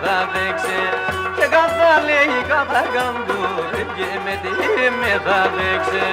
θα δέξε και κατά λέει κατά καντούρ και με τι με θα δέξε.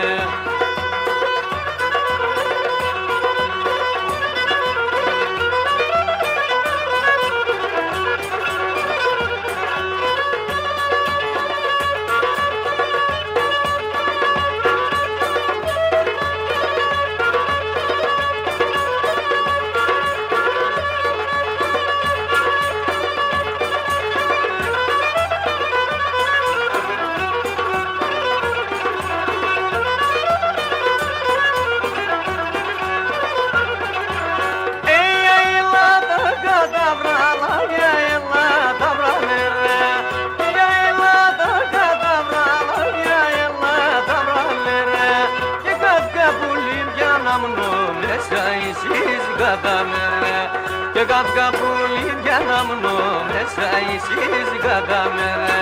Και κάποια πουλίδια να μνώ μέσα εσείς κατάμερα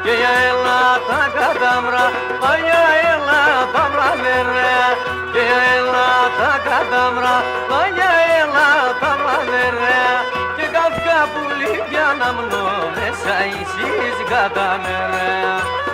και για έλα τα κατάμρα, για έλα τα βραδερέ και για έλα τα κατάμρα, για έλα τα βραδερέ και κάποια πουλίδια να μνώ μέσα εσείς κατάμερα.